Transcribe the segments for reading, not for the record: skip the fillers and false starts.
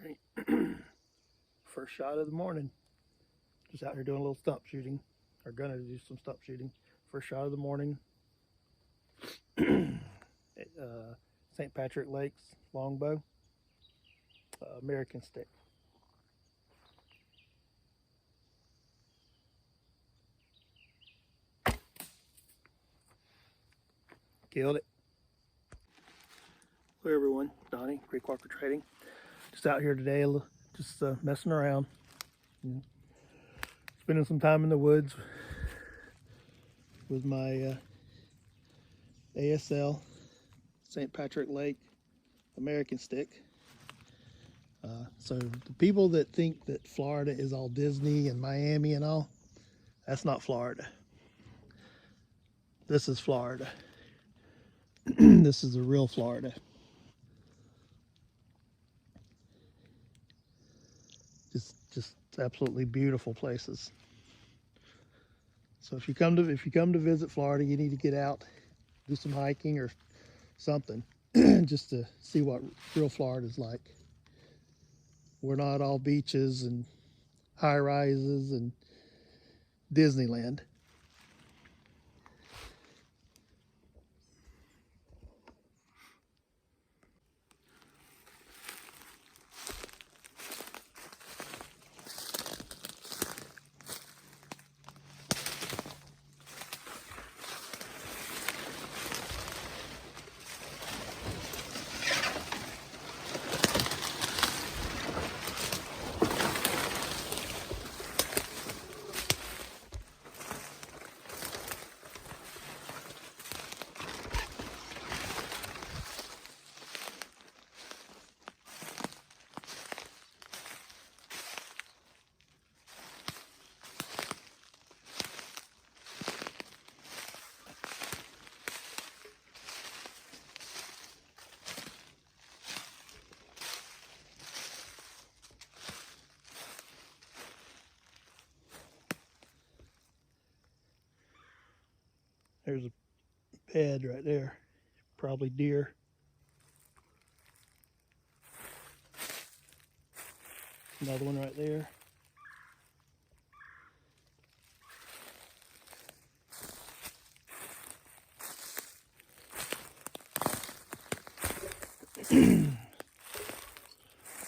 Right. First shot of the morning. Just out here doing a little stump shooting. Or gonna do some stump shooting. First shot of the morning. St. Patrick Lake's longbow. American stick. Killed it. Hello everyone, Donnie, Creek Walker Trading. Just out here today, just messing around. Spending some time in the woods with my ASL St. Patrick Lake American stick. So the people that think that Florida is all Disney and Miami and all, that's not Florida. This is Florida. This is the real Florida. Just absolutely beautiful places. So if you come to visit Florida, you need to get out, do some hiking or something, just to see what real Florida is like. We're not all beaches and high rises and Disneyland. There's a bed right there, probably deer. Another one right there.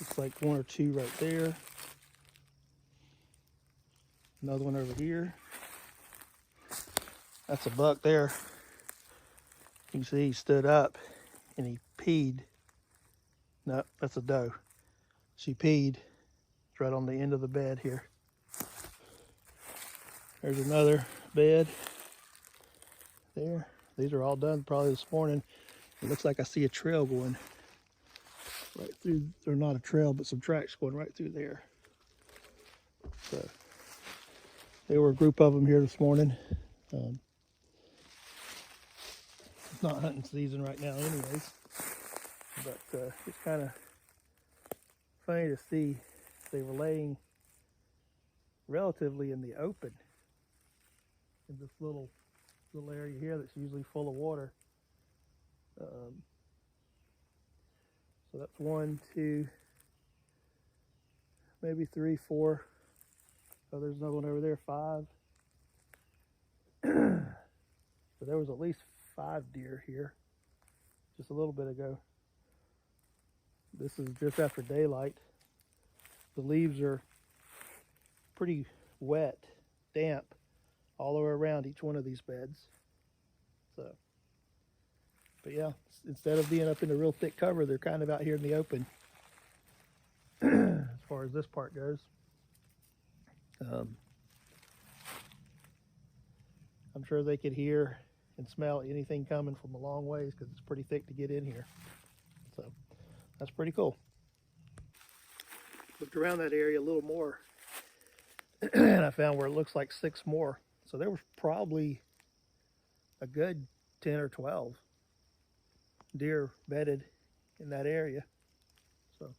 Looks like one or two right there. Another one over here. That's a buck there. You can see he stood up and he peed. No, that's a doe. She peed. It's right on the end of the bed here. There's another bed there. These are all done probably this morning. It looks like I see a trail going right through, or not a trail, but some tracks going right through there. So there were a group of them here this morning. It's not hunting season right now anyways, but it's kind of funny to see they were laying relatively in the open in this little area here that's usually full of water. So that's 1, 2, maybe 3, 4. Oh, there's another one over there, 5. So there was at least 5 deer here just a little bit ago. This is just after daylight. The leaves are pretty wet, damp, all the way around each one of these beds. So, but yeah, instead of being up in the real thick cover, they're kind of out here in the open as far as this part goes. I'm sure they could hear and smell anything coming from a long ways because it's pretty thick to get in here. So that's pretty cool. Looked around that area a little more and I found where it looks like 6 more. So there was probably a good 10 or 12 deer bedded in that area. So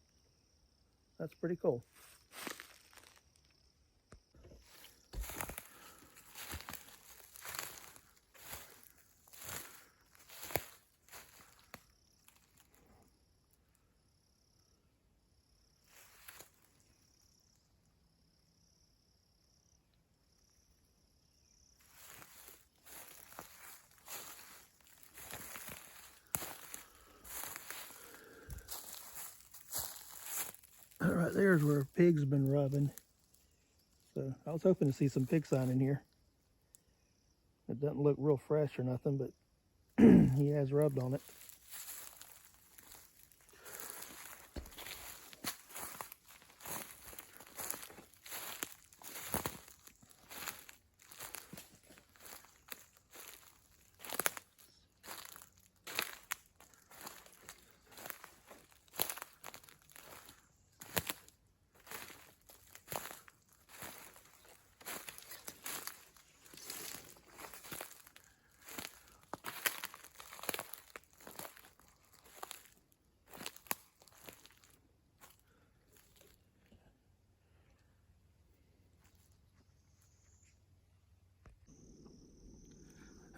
that's pretty cool. All right, there's where a pig's been rubbing. So I was hoping to see some pig sign in here. It doesn't look real fresh or nothing, but he has rubbed on it.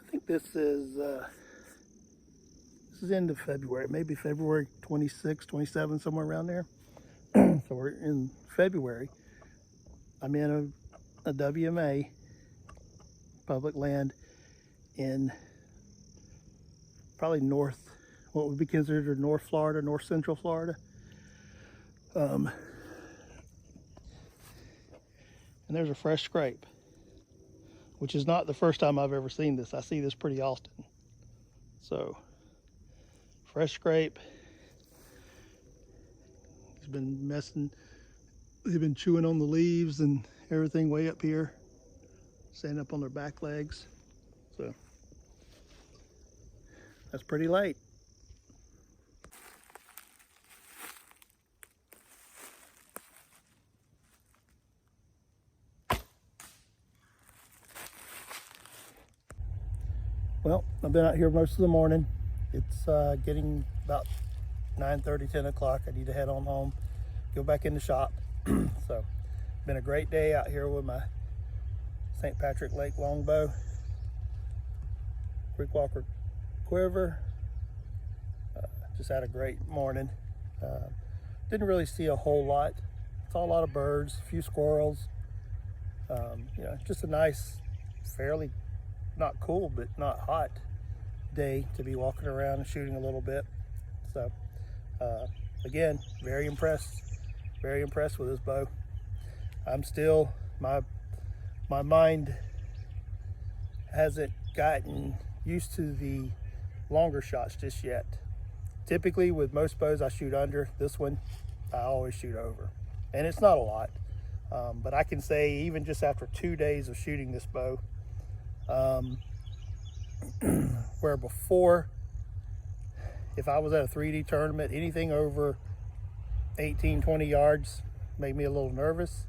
I think this is end of February, maybe February 26, 27, somewhere around there. So we're in February. I'm in a WMA, public land, in probably what would be considered North Florida, North Central Florida. And there's a fresh scrape, which is not the first time I've ever seen this. I see this pretty often. So, fresh scrape. He's been messing, they've been chewing on the leaves and everything way up here, standing up on their back legs. So, that's pretty late. Well, I've been out here most of the morning. It's getting about 9:30, 10 o'clock. I need to head on home, go back in the shop. So, been a great day out here with my St. Patrick Lake longbow, Creekwalker quiver. Just had a great morning. Didn't really see a whole lot. Saw a lot of birds, a few squirrels. You know, just a nice, fairly not cool but not hot day to be walking around and shooting a little bit. So again, very impressed with this bow. I'm still, my mind hasn't gotten used to the longer shots just yet. Typically with most bows I shoot under. This one I always shoot over, and it's not a lot, but I can say even just after 2 days of shooting this bow, where before, if I was at a 3D tournament, anything over 18, 20 yards made me a little nervous.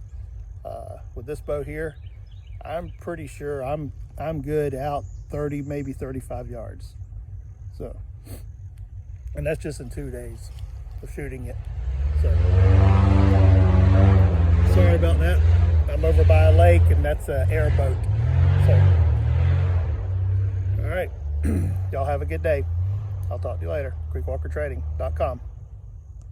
With this bow here, I'm pretty sure I'm good out 30, maybe 35 yards. So, and that's just in 2 days of shooting it. So, sorry about that. I'm over by a lake and that's an airboat. So, all right, y'all have a good day. I'll talk to you later. creekwalkertrading.com.